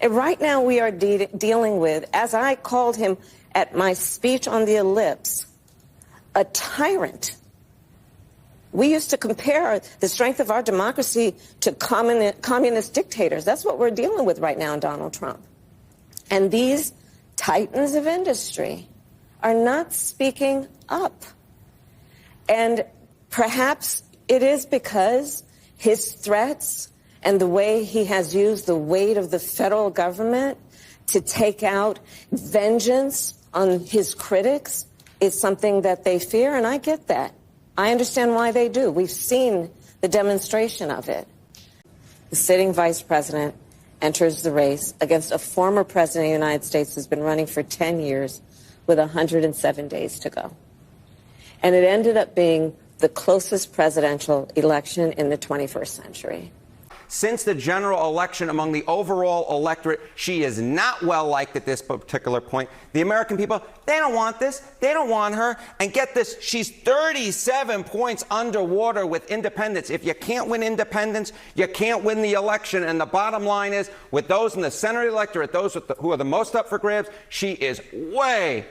And right now we are dealing with, as I called him at my speech on the ellipse, a tyrant. We used to compare the strength of our democracy to communist dictators. That's what we're dealing with right now in Donald Trump. And these titans of industry are not speaking up. And perhaps it is because his threats and the way he has used the weight of the federal government to take out vengeance on his critics is something that they fear, and I get that. I understand why they do. We've seen the demonstration of it. The sitting vice president enters the race against a former president of the United States who's been running for 10 years with 107 days to go. And it ended up being the closest presidential election in the 21st century. Since the general election among the overall electorate, she is not well liked at this particular point. The American people, they don't want this. They don't want her. And get this, she's 37 points underwater with independents. If you can't win independents, you can't win the election. And the bottom line is, with those in the center of the electorate, those who are the most up for grabs, she is way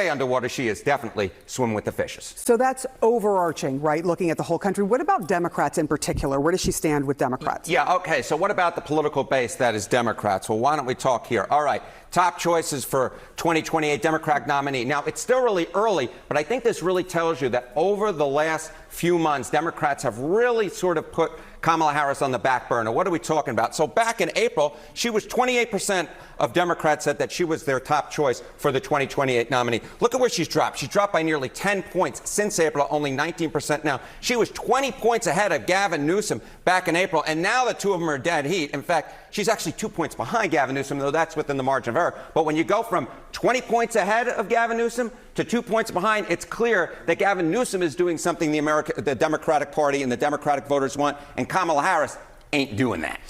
underwater. She is definitely swimming with the fishes. So that's overarching, right? Looking at the whole country. What about Democrats in particular? Where does she stand with Democrats? Yeah, okay. So what about the political base that is Democrats? Well, why don't we talk here? All right. Top choices for 2028 Democratic nominee. Now, it's still really early, but I think this really tells you that over the last few months, Democrats have really sort of put Kamala Harris on the back burner. What are we talking about? So back in April, she was 28% of Democrats said that she was their top choice for the 2028 nominee. Look at where she's dropped. She's dropped by nearly 10 points since April, only 19% now. She was 20 points ahead of Gavin Newsom back in April, and now the two of them are dead heat. In fact, she's actually 2 points behind Gavin Newsom, though that's within the margin of error. But when you go from 20 points ahead of Gavin Newsom to 2 points behind, it's clear that Gavin Newsom is doing something the Democratic Party and the Democratic voters want, and Kamala Harris ain't doing that.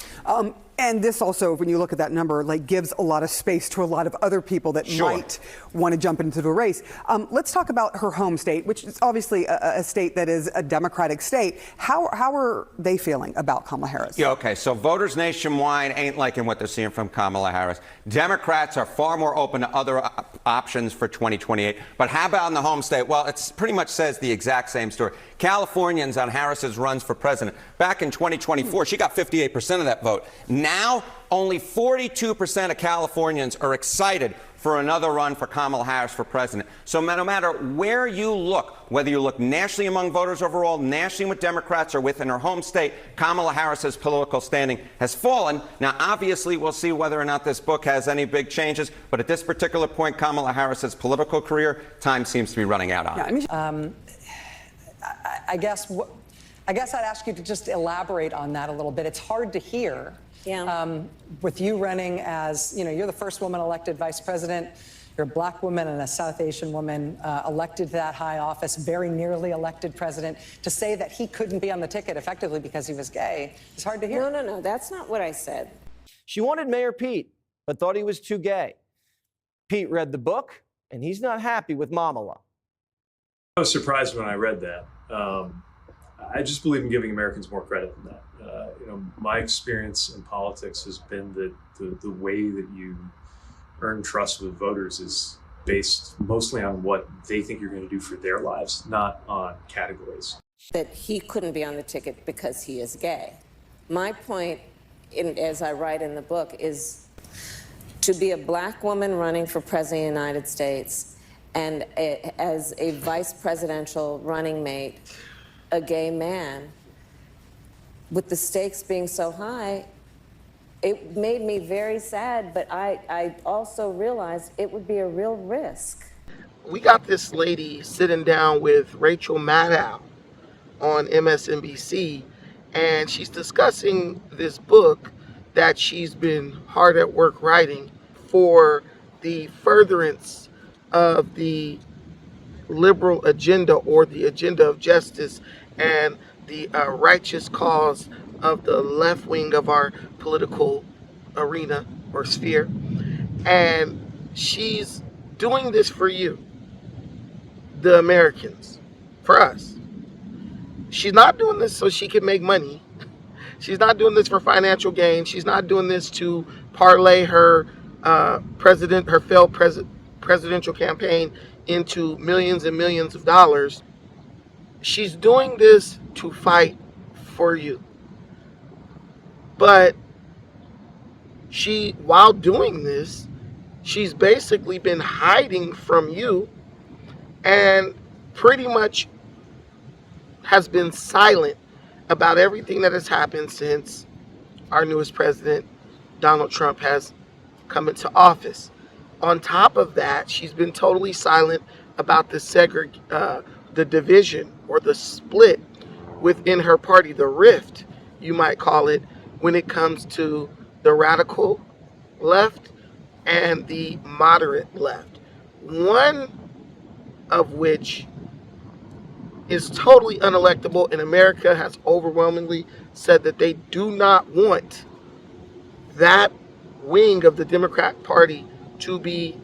And this also, when you look at that number, like gives a lot of space to a lot of other people that might want to jump into the race. Let's talk about her home state, which is obviously a state that is a Democratic state. How are they feeling about Kamala Harris? Yeah, okay. So voters nationwide ain't liking what they're seeing from Kamala Harris. Democrats are far more open to other options for 2028. But how about in the home state? Well, it pretty much says the exact same story. Californians on Harris's runs for president. Back in 2024, she got 58% of that vote. Now, only 42% of Californians are excited for another run for Kamala Harris for president. So no matter where you look, whether you look nationally among voters overall, nationally with Democrats, or within her home state, Kamala Harris's political standing has fallen. Now, obviously, we'll see whether or not this book has any big changes. But at this particular point, Kamala Harris's political career, time seems to be running out on it. I guess I'd ask you to just elaborate on that a little bit. It's hard to hear. Yeah. With you running as, you're the first woman elected vice president. You're a black woman and a South Asian woman elected to that high office, very nearly elected president. To say that he couldn't be on the ticket effectively because he was gay is hard to hear. No. That's not what I said. She wanted Mayor Pete, but thought he was too gay. Pete read the book, and he's not happy with Kamala. I was surprised when I read that. I just believe in giving Americans more credit than that. My experience in politics has been that the way that you earn trust with voters is based mostly on what they think you're going to do for their lives, not on categories. That he couldn't be on the ticket because he is gay. My point, as I write in the book, is to be a black woman running for president of the United States and as a vice presidential running mate, a gay man, with the stakes being so high, it made me very sad, but I also realized it would be a real risk. We got this lady sitting down with Rachel Maddow on MSNBC, and she's discussing this book that she's been hard at work writing for the furtherance of the liberal agenda, or the agenda of justice and the righteous cause of the left wing of our political arena or sphere. And she's doing this for you, the Americans, for us. She's not doing this so she can make money. She's not doing this for financial gain. She's not doing this to parlay her failed presidential campaign into millions and millions of dollars. She's doing this to fight for you. But while doing this, she's basically been hiding from you and pretty much has been silent about everything that has happened since our newest president, Donald Trump, has come into office. On top of that, she's been totally silent about the division or the split within her party, the rift, you might call it, when it comes to the radical left and the moderate left. One of which is totally unelectable, and America has overwhelmingly said that they do not want that wing of the Democrat Party to be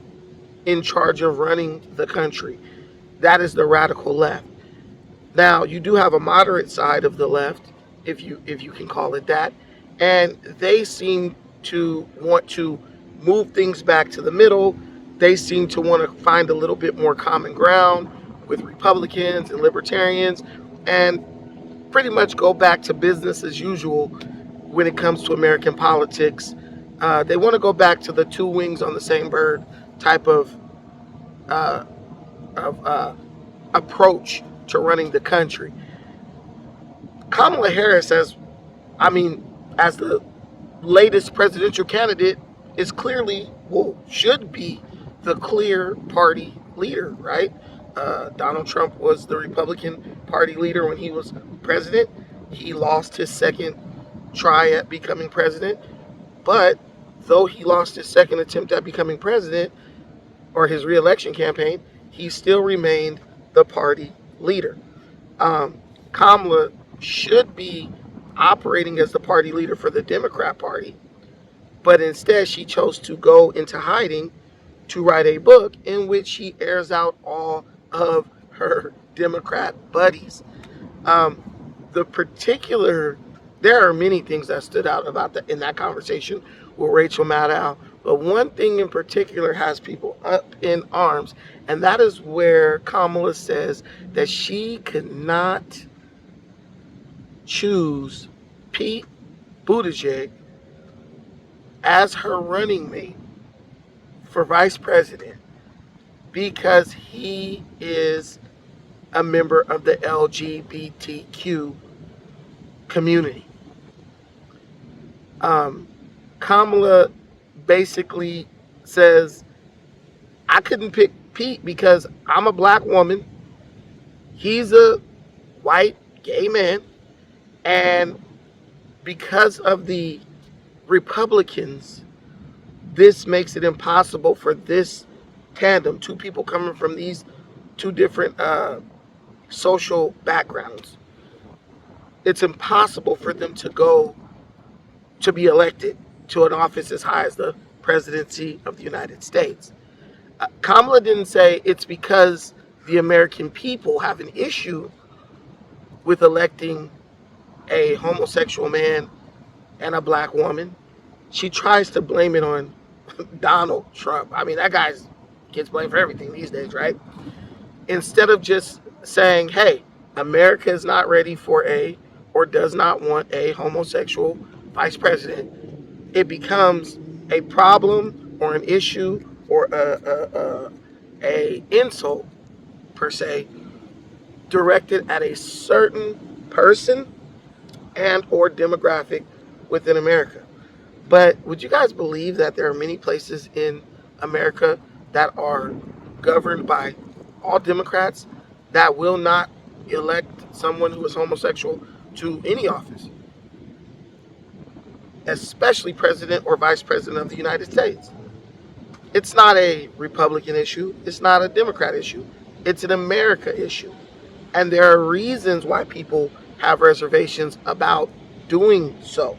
in charge of running the country. That is the radical left. Now, you do have a moderate side of the left, if you can call it that, and they seem to want to move things back to the middle. They seem to want to find a little bit more common ground with Republicans and Libertarians and pretty much go back to business as usual when it comes to American politics. They want to go back to the two wings on the same bird type of approach to running the country. Kamala Harris as the latest presidential candidate, is clearly, should be the clear party leader, right? Donald Trump was the Republican Party leader when he was president. He lost his second try at becoming president. But though he lost his second attempt at becoming president, or his re-election campaign, he still remained the party leader. Kamala should be operating as the party leader for the Democrat Party, but instead she chose to go into hiding to write a book in which she airs out all of her Democrat buddies. There are many things that stood out about in that conversation with Rachel Maddow, but one thing in particular has people up in arms, and that is where Kamala says that she could not choose Pete Buttigieg as her running mate for vice president because he is a member of the LGBTQ community. Kamala basically says, I couldn't pick Pete because I'm a black woman. He's a white gay man. And because of the Republicans, this makes it impossible for this tandem, two people coming from these two different social backgrounds. It's impossible for them to be elected to an office as high as the presidency of the United States. Kamala didn't say it's because the American people have an issue with electing a homosexual man and a black woman. She tries to blame it on Donald Trump. I mean, that guy gets blamed for everything these days, right? Instead of just saying, hey, America is not ready for or does not want a homosexual vice president, it becomes a problem or an issue or a insult, per se, directed at a certain person and or demographic within America. But would you guys believe that there are many places in America that are governed by all Democrats that will not elect someone who is homosexual to any office, especially president or vice president of the United States? It's not a Republican issue. It's not a Democrat issue. It's an America issue. And there are reasons why people have reservations about doing so.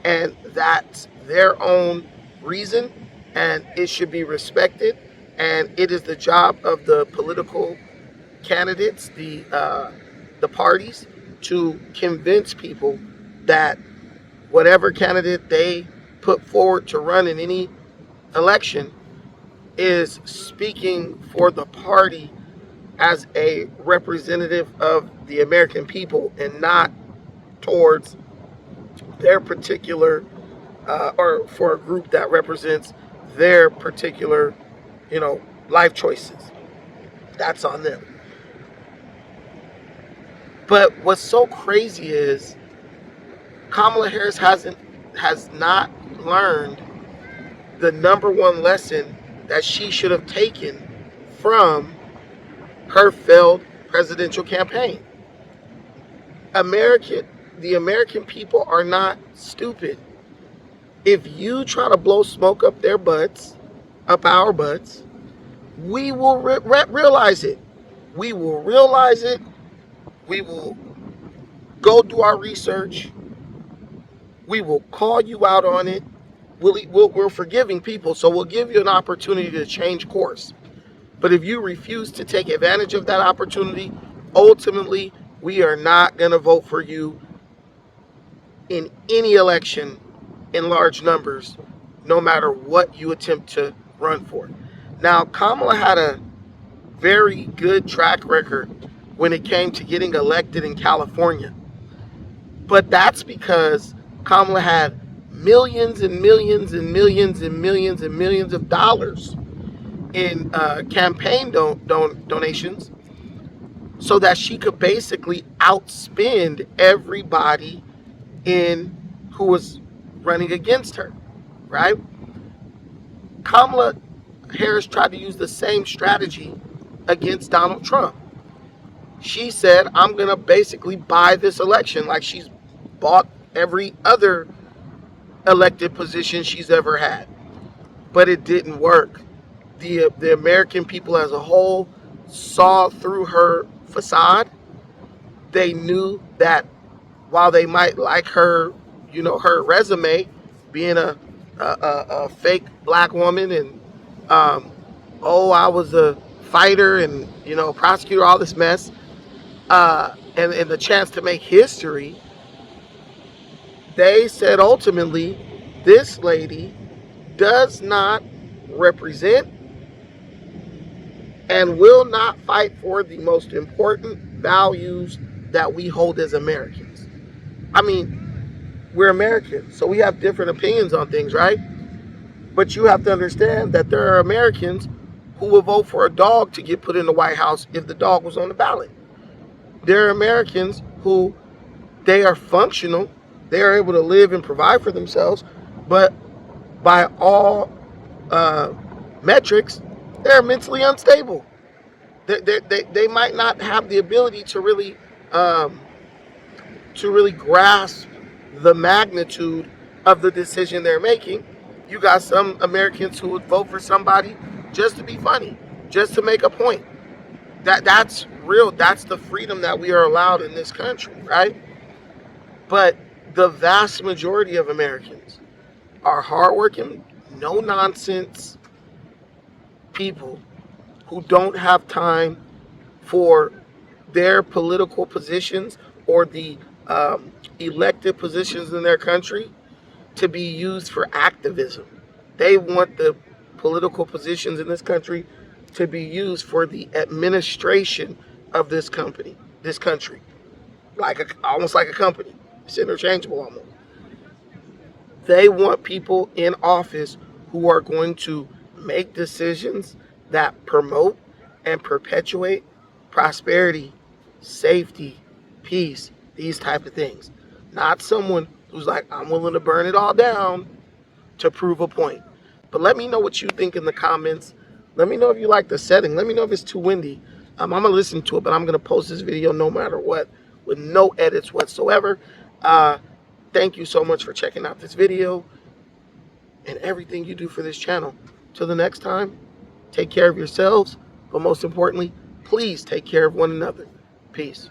And that's their own reason, and it should be respected. And it is the job of the political candidates, the parties, to convince people that whatever candidate they put forward to run in any election is speaking for the party as a representative of the American people and not towards their particular or for a group that represents their particular, life choices. That's on them. But what's so crazy is Kamala Harris has not learned the number one lesson that she should have taken from her failed presidential campaign. The American people are not stupid. If you try to blow smoke up their butts, up our butts, we will realize it. We will realize it. We will go do our research. We will call you out on it. We're forgiving people, so we'll give you an opportunity to change course. But if you refuse to take advantage of that opportunity, ultimately, we are not going to vote for you in any election in large numbers, no matter what you attempt to run for. Now, Kamala had a very good track record when it came to getting elected in California. But that's because Kamala had millions and millions and millions and millions and millions of dollars in campaign donations so that she could basically outspend everybody who was running against her, right? Kamala Harris tried to use the same strategy against Donald Trump. She said, I'm going to basically buy this election like she's bought every other elected position she's ever had. But it didn't work. The American people as a whole saw through her facade. They knew that while they might like her, her resume, being a fake black woman and, I was a fighter and, prosecutor, all this mess, and the chance to make history, they said ultimately, this lady does not represent and will not fight for the most important values that we hold as Americans. I mean, we're Americans, so we have different opinions on things, right? But you have to understand that there are Americans who will vote for a dog to get put in the White House if the dog was on the ballot. There are Americans who, they are functional, they are able to live and provide for themselves, but by all metrics, they're mentally unstable. They might not have the ability to really grasp the magnitude of the decision they're making. You got some Americans who would vote for somebody just to be funny, just to make a point. That's real. That's the freedom that we are allowed in this country, right? But the vast majority of Americans are hardworking, no-nonsense people who don't have time for their political positions or the elected positions in their country to be used for activism. They want the political positions in this country to be used for the administration of this country, almost like a company. It's interchangeable almost. They want people in office who are going to make decisions that promote and perpetuate prosperity, safety, peace, these type of things. Not someone who's like, I'm willing to burn it all down to prove a point. But let me know what you think in the comments. Let me know if you like the setting. Let me know if it's too windy. I'm going to listen to it, but I'm going to post this video no matter what with no edits whatsoever. Thank you so much for checking out this video and everything you do for this channel. Till the next time, take care of yourselves, but most importantly, please take care of one another. Peace.